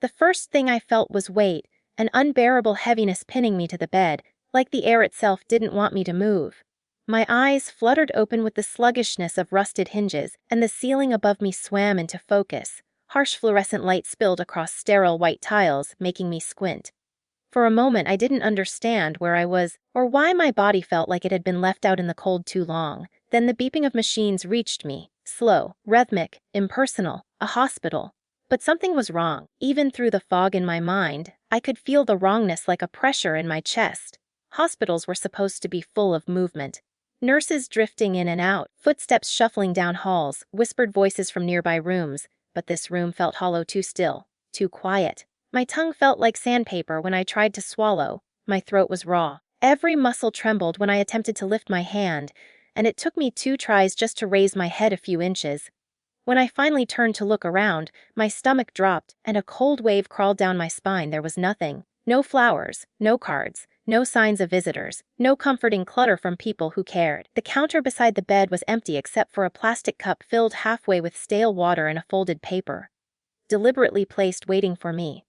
The first thing I felt was weight, an unbearable heaviness pinning me to the bed, like the air itself didn't want me to move. My eyes fluttered open with the sluggishness of rusted hinges, and the ceiling above me swam into focus. Harsh fluorescent light spilled across sterile white tiles, making me squint. For a moment I didn't understand where I was, or why my body felt like it had been left out in the cold too long. Then the beeping of machines reached me, slow, rhythmic, impersonal, a hospital. But something was wrong. Even through the fog in my mind, I could feel the wrongness like a pressure in my chest. Hospitals were supposed to be full of movement. Nurses drifting in and out, footsteps shuffling down halls, whispered voices from nearby rooms, but this room felt hollow, too still, too quiet. My tongue felt like sandpaper when I tried to swallow. My throat was raw. Every muscle trembled when I attempted to lift my hand, and it took me 2 tries just to raise my head a few inches. When I finally turned to look around, my stomach dropped, and a cold wave crawled down my spine. There was nothing. No flowers, no cards, no signs of visitors, no comforting clutter from people who cared. The counter beside the bed was empty except for a plastic cup filled halfway with stale water and a folded paper, deliberately placed waiting for me.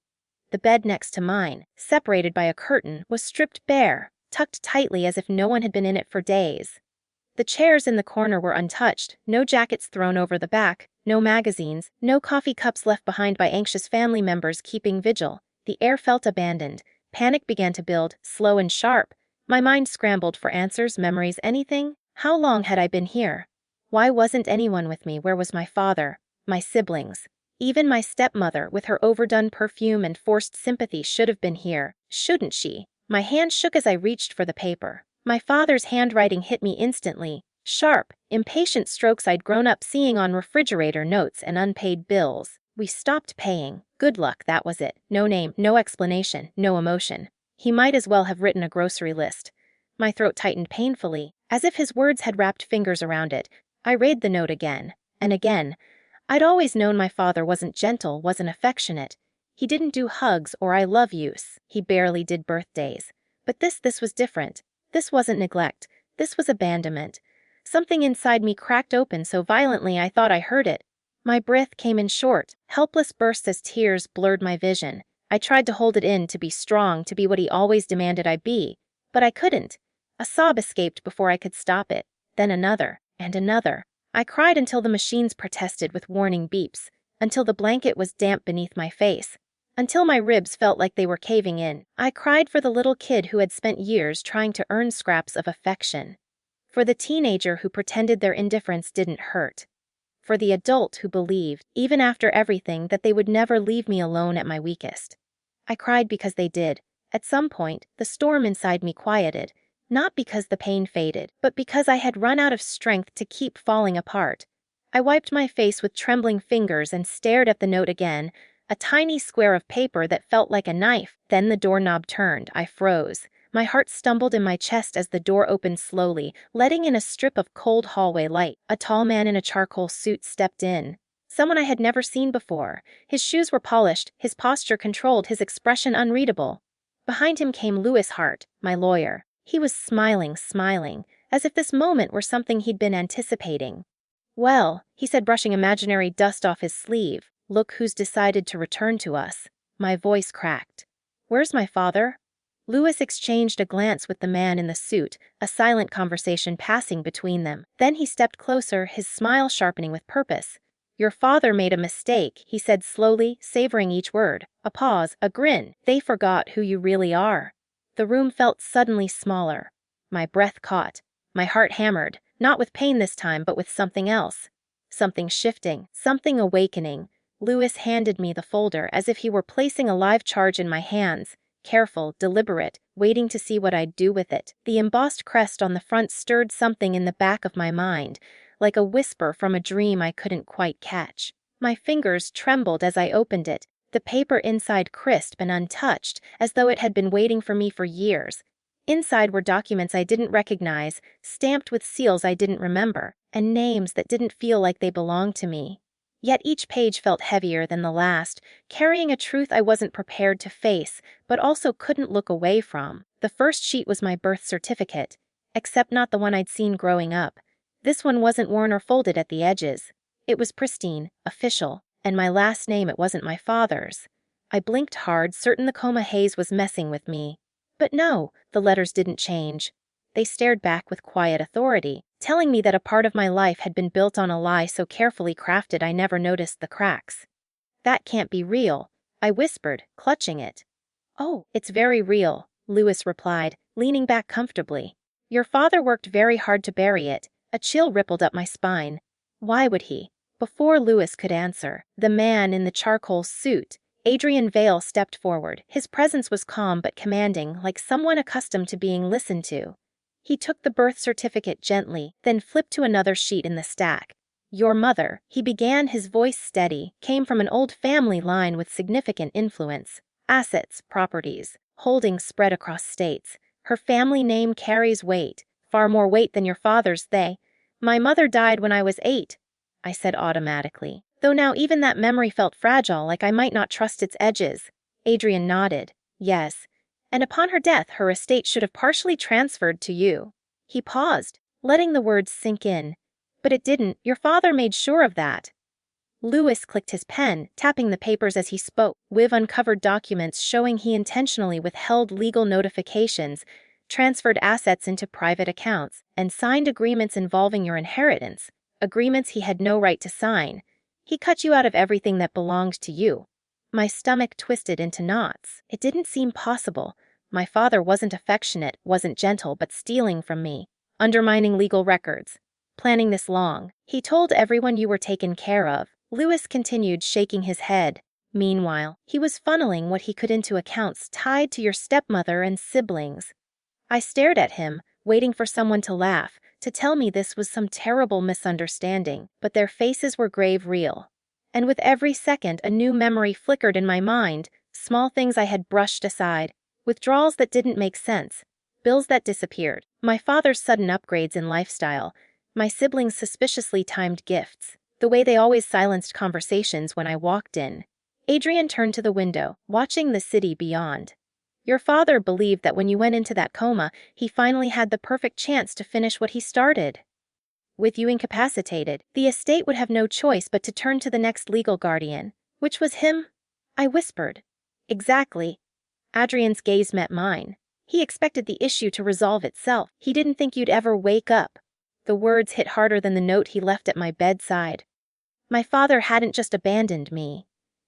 The bed next to mine, separated by a curtain, was stripped bare, tucked tightly as if no one had been in it for days. The chairs in the corner were untouched, no jackets thrown over the back, no magazines, no coffee cups left behind by anxious family members keeping vigil. The air felt abandoned. Panic began to build, slow and sharp. My mind scrambled for answers, memories, anything. How long had I been here? Why wasn't anyone with me? Where was my father? My siblings? Even my stepmother, with her overdone perfume and forced sympathy, should have been here, shouldn't she? My hand shook as I reached for the paper. My father's handwriting hit me instantly. Sharp, impatient strokes I'd grown up seeing on refrigerator notes and unpaid bills. We stopped paying. Good luck, that was it. No name, no explanation, no emotion. He might as well have written a grocery list. My throat tightened painfully, as if his words had wrapped fingers around it. I read the note again, and again. I'd always known my father wasn't gentle, wasn't affectionate. He didn't do hugs or I love yous. He barely did birthdays. But this was different. This wasn't neglect. This was abandonment. Something inside me cracked open so violently I thought I heard it. My breath came in short, helpless bursts as tears blurred my vision. I tried to hold it in, to be strong, to be what he always demanded I be. But I couldn't. A sob escaped before I could stop it. Then another, and another. I cried until the machines protested with warning beeps, until the blanket was damp beneath my face, until my ribs felt like they were caving in. I cried for the little kid who had spent years trying to earn scraps of affection. For the teenager who pretended their indifference didn't hurt. For the adult who believed, even after everything, that they would never leave me alone at my weakest. I cried because they did. At some point, the storm inside me quieted, not because the pain faded, but because I had run out of strength to keep falling apart. I wiped my face with trembling fingers and stared at the note again, a tiny square of paper that felt like a knife. Then the doorknob turned. I froze. My heart stumbled in my chest as the door opened slowly, letting in a strip of cold hallway light. A tall man in a charcoal suit stepped in. Someone I had never seen before. His shoes were polished, his posture controlled, his expression unreadable. Behind him came Lewis Hart, my lawyer. He was smiling, as if this moment were something he'd been anticipating. "Well," he said, brushing imaginary dust off his sleeve, "look who's decided to return to us." My voice cracked. "Where's my father?" Lewis exchanged a glance with the man in the suit, a silent conversation passing between them. Then he stepped closer, his smile sharpening with purpose. "Your father made a mistake," he said slowly, savoring each word. A pause, a grin. "They forgot who you really are." The room felt suddenly smaller. My breath caught. My heart hammered, not with pain this time, but with something else. Something shifting, something awakening. Lewis handed me the folder as if he were placing a live charge in my hands. Careful, deliberate, waiting to see what I'd do with it. The embossed crest on the front stirred something in the back of my mind, like a whisper from a dream I couldn't quite catch. My fingers trembled as I opened it, the paper inside crisp and untouched, as though it had been waiting for me for years. Inside were documents I didn't recognize, stamped with seals I didn't remember, and names that didn't feel like they belonged to me. Yet each page felt heavier than the last, carrying a truth I wasn't prepared to face, but also couldn't look away from. The first sheet was my birth certificate, except not the one I'd seen growing up. This one wasn't worn or folded at the edges. It was pristine, official, and my last name, it wasn't my father's. I blinked hard, certain the coma haze was messing with me. But no, the letters didn't change. They stared back with quiet authority, telling me that a part of my life had been built on a lie so carefully crafted I never noticed the cracks. That can't be real, I whispered, clutching it. Oh, it's very real, Lewis replied, leaning back comfortably. Your father worked very hard to bury it. A chill rippled up my spine. Why would he? Before Lewis could answer, the man in the charcoal suit, Adrian Vale, stepped forward. His presence was calm but commanding, like someone accustomed to being listened to. He took the birth certificate gently, then flipped to another sheet in the stack. Your mother, he began, his voice steady, came from an old family line with significant influence. Assets, properties, holdings spread across states. Her family name carries weight, far more weight than your father's. My mother died when I was 8, I said automatically, though now even that memory felt fragile, like I might not trust its edges. Adrian nodded. Yes. And upon her death, her estate should have partially transferred to you. He paused, letting the words sink in. But it didn't. Your father made sure of that. Lewis clicked his pen, tapping the papers as he spoke. With uncovered documents showing he intentionally withheld legal notifications, transferred assets into private accounts, and signed agreements involving your inheritance, agreements he had no right to sign. He cut you out of everything that belonged to you. My stomach twisted into knots. It didn't seem possible. My father wasn't affectionate, wasn't gentle, but stealing from me, undermining legal records, planning this long. He told everyone you were taken care of. Lewis continued, shaking his head. Meanwhile, he was funneling what he could into accounts tied to your stepmother and siblings. I stared at him, waiting for someone to laugh, to tell me this was some terrible misunderstanding, but their faces were grave real. And with every second a new memory flickered in my mind, small things I had brushed aside, withdrawals that didn't make sense, bills that disappeared, my father's sudden upgrades in lifestyle, my siblings' suspiciously timed gifts, the way they always silenced conversations when I walked in. Adrian turned to the window, watching the city beyond. Your father believed that when you went into that coma, he finally had the perfect chance to finish what he started. With you incapacitated, the estate would have no choice but to turn to the next legal guardian, which was him, I whispered. Exactly. Adrian's gaze met mine. He expected the issue to resolve itself. He didn't think you'd ever wake up. The words hit harder than the note he left at my bedside. My father hadn't just abandoned me.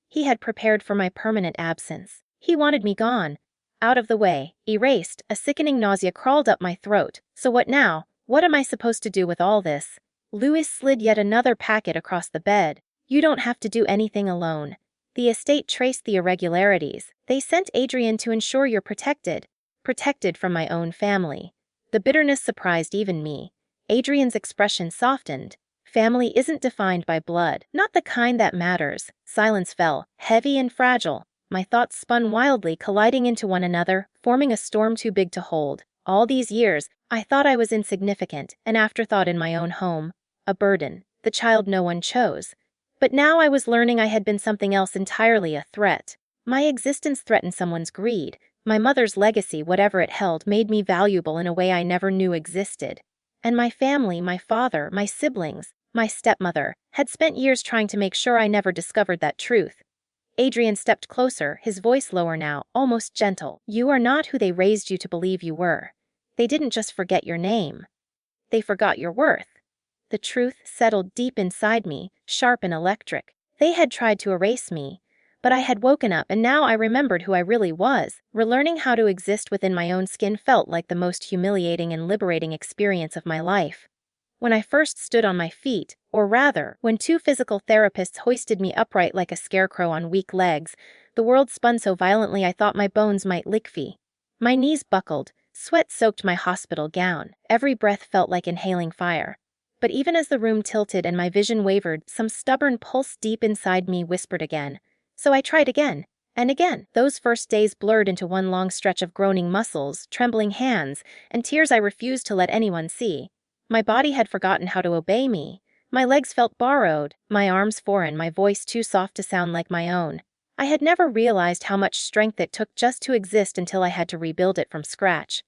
He had prepared for my permanent absence. He wanted me gone. Out of the way, erased. A sickening nausea crawled up my throat. So what now? What am I supposed to do with all this? Lewis slid yet another packet across the bed. You don't have to do anything alone. The estate traced the irregularities. They sent Adrian to ensure you're protected. Protected from my own family. The bitterness surprised even me. Adrian's expression softened. Family isn't defined by blood, not the kind that matters. Silence fell, heavy and fragile. My thoughts spun wildly, colliding into one another, forming a storm too big to hold. All these years, I thought I was insignificant, an afterthought in my own home, a burden, the child no one chose. But now I was learning I had been something else entirely, a threat. My existence threatened someone's greed. My mother's legacy, whatever it held, made me valuable in a way I never knew existed. And my family, my father, my siblings, my stepmother, had spent years trying to make sure I never discovered that truth. Adrian stepped closer, his voice lower now, almost gentle. You are not who they raised you to believe you were. They didn't just forget your name. They forgot your worth. The truth settled deep inside me, sharp and electric. They had tried to erase me, but I had woken up and now I remembered who I really was. Relearning how to exist within my own skin felt like the most humiliating and liberating experience of my life. When I first stood on my feet, or rather, when 2 physical therapists hoisted me upright like a scarecrow on weak legs, the world spun so violently I thought my bones might liquefy. My knees buckled, sweat soaked my hospital gown, every breath felt like inhaling fire. But even as the room tilted and my vision wavered, some stubborn pulse deep inside me whispered again. So I tried again, and again. Those first days blurred into one long stretch of groaning muscles, trembling hands, and tears I refused to let anyone see. My body had forgotten how to obey me. My legs felt borrowed, my arms foreign, my voice too soft to sound like my own. I had never realized how much strength it took just to exist until I had to rebuild it from scratch.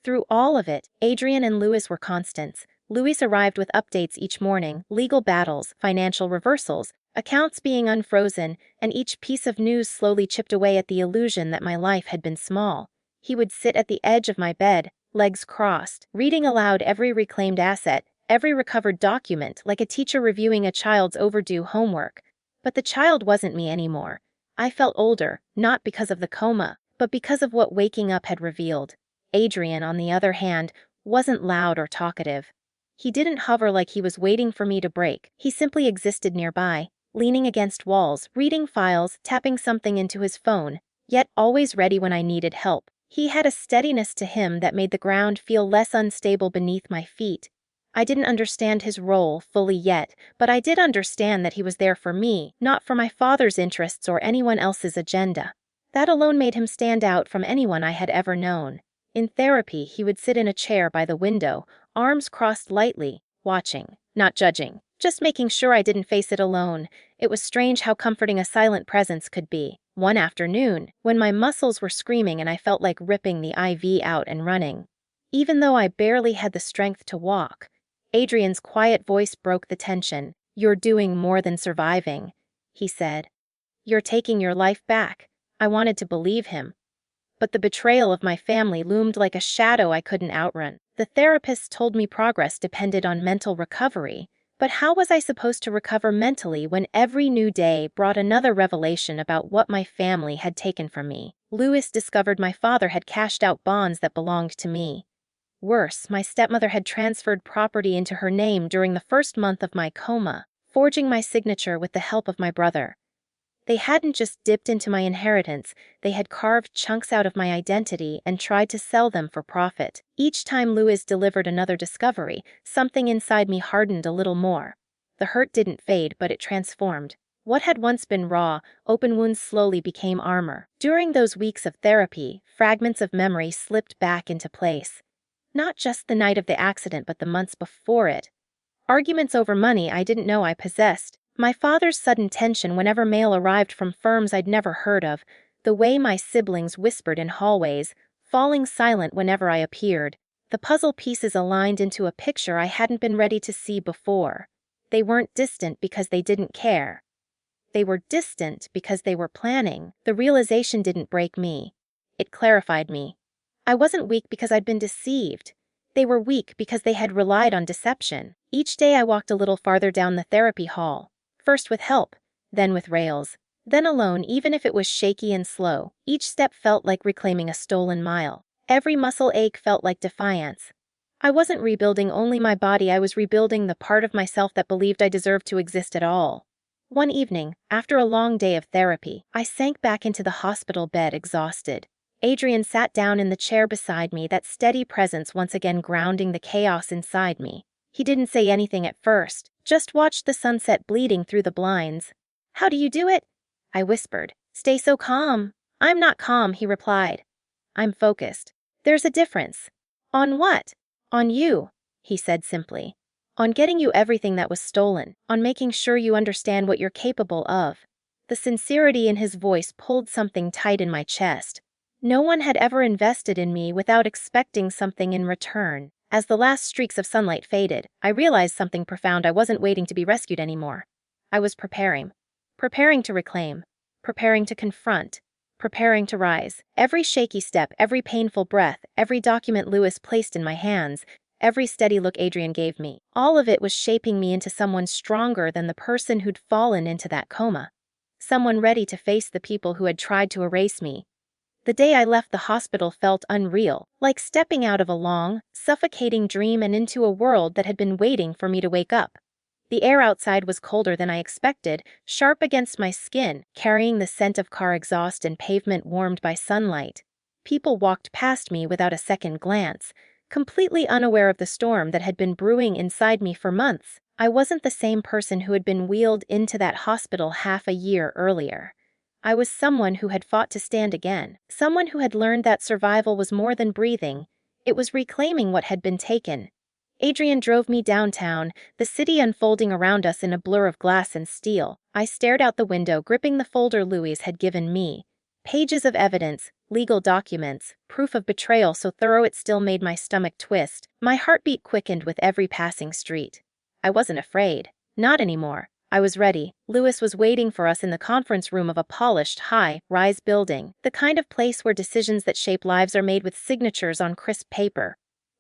Through all of it, Adrian and Lewis were constants. Lewis arrived with updates each morning, legal battles, financial reversals, accounts being unfrozen, and each piece of news slowly chipped away at the illusion that my life had been small. He would sit at the edge of my bed, legs crossed, reading aloud every reclaimed asset, every recovered document, like a teacher reviewing a child's overdue homework. But the child wasn't me anymore. I felt older, not because of the coma, but because of what waking up had revealed. Adrian, on the other hand, wasn't loud or talkative. He didn't hover like he was waiting for me to break. He simply existed nearby, leaning against walls, reading files, tapping something into his phone, yet always ready when I needed help. He had a steadiness to him that made the ground feel less unstable beneath my feet. I didn't understand his role fully yet, but I did understand that he was there for me, not for my father's interests or anyone else's agenda. That alone made him stand out from anyone I had ever known. In therapy, he would sit in a chair by the window, arms crossed lightly, watching, not judging, just making sure I didn't face it alone. It was strange how comforting a silent presence could be. One afternoon, when my muscles were screaming and I felt like ripping the IV out and running, even though I barely had the strength to walk, Adrian's quiet voice broke the tension. "You're doing more than surviving," he said. "You're taking your life back." I wanted to believe him. But the betrayal of my family loomed like a shadow I couldn't outrun. The therapist told me progress depended on mental recovery, but how was I supposed to recover mentally when every new day brought another revelation about what my family had taken from me? Lewis discovered my father had cashed out bonds that belonged to me. Worse, my stepmother had transferred property into her name during the first month of my coma, forging my signature with the help of my brother. They hadn't just dipped into my inheritance, they had carved chunks out of my identity and tried to sell them for profit. Each time Lewis delivered another discovery, something inside me hardened a little more. The hurt didn't fade, but it transformed. What had once been raw, open wounds slowly became armor. During those weeks of therapy, fragments of memory slipped back into place. Not just the night of the accident, but the months before it. Arguments over money I didn't know I possessed. My father's sudden tension whenever mail arrived from firms I'd never heard of, the way my siblings whispered in hallways, falling silent whenever I appeared. The puzzle pieces aligned into a picture I hadn't been ready to see before. They weren't distant because they didn't care. They were distant because they were planning. The realization didn't break me. It clarified me. I wasn't weak because I'd been deceived. They were weak because they had relied on deception. Each day I walked a little farther down the therapy hall. First with help, then with rails, then alone even if it was shaky and slow. Each step felt like reclaiming a stolen mile. Every muscle ache felt like defiance. I wasn't rebuilding only my body, I was rebuilding the part of myself that believed I deserved to exist at all. One evening, after a long day of therapy, I sank back into the hospital bed exhausted. Adrian sat down in the chair beside me, that steady presence once again grounding the chaos inside me. He didn't say anything at first, just watched the sunset bleeding through the blinds. "How do you do it?" I whispered. "Stay so calm." "I'm not calm," he replied. "I'm focused." "There's a difference." "On what?" "On you," he said simply. "On getting you everything that was stolen, on making sure you understand what you're capable of." The sincerity in his voice pulled something tight in my chest. No one had ever invested in me without expecting something in return. As the last streaks of sunlight faded, I realized something profound. I wasn't waiting to be rescued anymore. I was preparing. Preparing to reclaim. Preparing to confront. Preparing to rise. Every shaky step, every painful breath, every document Lewis placed in my hands, every steady look Adrian gave me, all of it was shaping me into someone stronger than the person who'd fallen into that coma. Someone ready to face the people who had tried to erase me. The day I left the hospital felt unreal, like stepping out of a long, suffocating dream and into a world that had been waiting for me to wake up. The air outside was colder than I expected, sharp against my skin, carrying the scent of car exhaust and pavement warmed by sunlight. People walked past me without a second glance, completely unaware of the storm that had been brewing inside me for months. I wasn't the same person who had been wheeled into that hospital half a year earlier. I was someone who had fought to stand again, someone who had learned that survival was more than breathing. It was reclaiming what had been taken. Adrian drove me downtown, the city unfolding around us in a blur of glass and steel. I stared out the window, gripping the folder Louise had given me. Pages of evidence, legal documents, proof of betrayal so thorough it still made my stomach twist. My heartbeat quickened with every passing street. I wasn't afraid. Not anymore. I was ready. Lewis was waiting for us in the conference room of a polished, high-rise building, the kind of place where decisions that shape lives are made with signatures on crisp paper.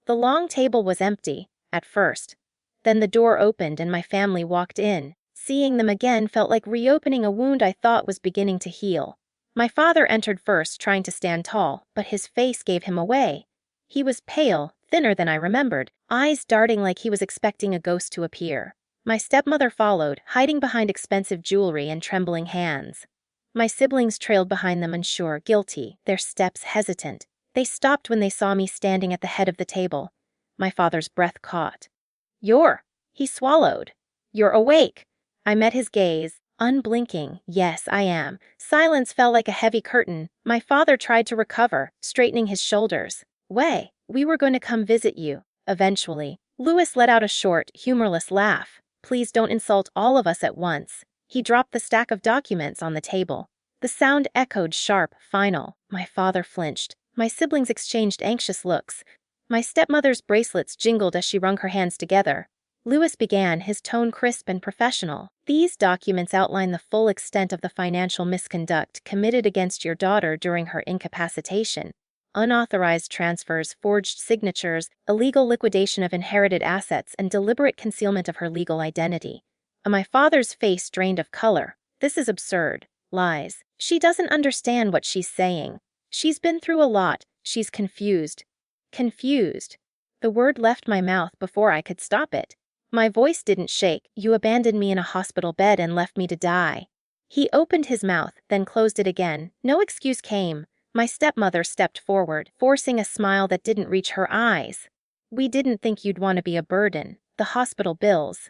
The long table was empty, at first. Then the door opened and my family walked in. Seeing them again felt like reopening a wound I thought was beginning to heal. My father entered first, trying to stand tall, but his face gave him away. He was pale, thinner than I remembered, eyes darting like he was expecting a ghost to appear. My stepmother followed, hiding behind expensive jewelry and trembling hands. My siblings trailed behind them, unsure, guilty, their steps hesitant. They stopped when they saw me standing at the head of the table. My father's breath caught. He swallowed. You're awake. I met his gaze, unblinking. Yes, I am. Silence fell like a heavy curtain. My father tried to recover, straightening his shoulders. We were going to come visit you, eventually. Lewis let out a short, humorless laugh. Please don't insult all of us at once. He dropped the stack of documents on the table. The sound echoed sharp, final. My father flinched. My siblings exchanged anxious looks. My stepmother's bracelets jingled as she wrung her hands together. Lewis began, his tone crisp and professional. These documents outline the full extent of the financial misconduct committed against your daughter during her incapacitation. Unauthorized transfers, forged signatures, illegal liquidation of inherited assets, and deliberate concealment of her legal identity. My father's face drained of color. This is absurd. Lies. She doesn't understand what she's saying. She's been through a lot. She's confused. Confused. The word left my mouth before I could stop it. My voice didn't shake. You abandoned me in a hospital bed and left me to die. He opened his mouth, then closed it again. No excuse came. My stepmother stepped forward, forcing a smile that didn't reach her eyes. We didn't think you'd want to be a burden. The hospital bills.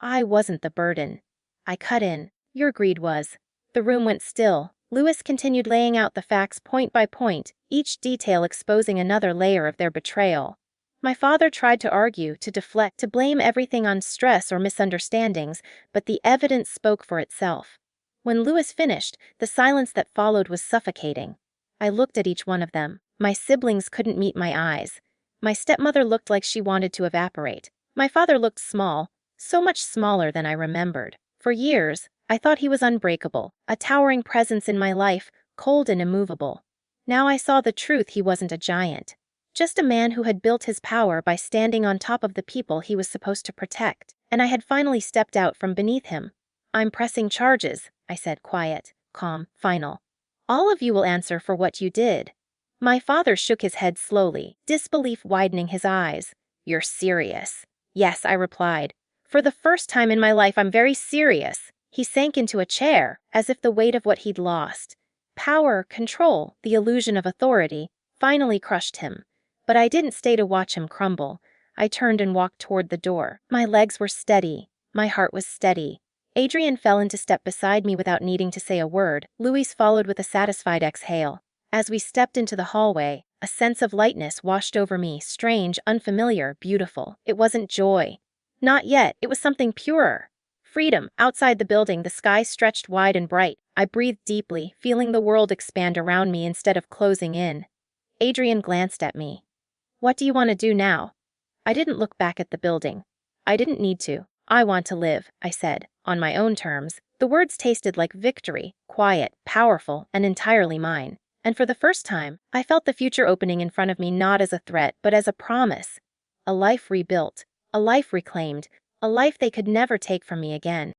I wasn't the burden. I cut in. Your greed was. The room went still. Lewis continued laying out the facts point by point, each detail exposing another layer of their betrayal. My father tried to argue, to deflect, to blame everything on stress or misunderstandings, but the evidence spoke for itself. When Lewis finished, the silence that followed was suffocating. I looked at each one of them. My siblings couldn't meet my eyes. My stepmother looked like she wanted to evaporate. My father looked small, so much smaller than I remembered. For years, I thought he was unbreakable, a towering presence in my life, cold and immovable. Now I saw the truth. He wasn't a giant. Just a man who had built his power by standing on top of the people he was supposed to protect, and I had finally stepped out from beneath him. I'm pressing charges, I said, quiet, calm, final. All of you will answer for what you did. My father shook his head slowly, disbelief widening his eyes. You're serious? Yes, I replied. For the first time in my life, I'm very serious. He sank into a chair, as if the weight of what he'd lost, power, control, the illusion of authority, finally crushed him. But I didn't stay to watch him crumble. I turned and walked toward the door. My legs were steady. My heart was steady. Adrian fell into step beside me without needing to say a word. Louise followed with a satisfied exhale. As we stepped into the hallway, a sense of lightness washed over me, strange, unfamiliar, beautiful. It wasn't joy. Not yet. It was something purer. Freedom. Outside the building, the sky stretched wide and bright. I breathed deeply, feeling the world expand around me instead of closing in. Adrian glanced at me. What do you want to do now? I didn't look back at the building. I didn't need to. I want to live, I said, on my own terms. The words tasted like victory, quiet, powerful, and entirely mine. And for the first time, I felt the future opening in front of me not as a threat, but as a promise. A life rebuilt, a life reclaimed, a life they could never take from me again.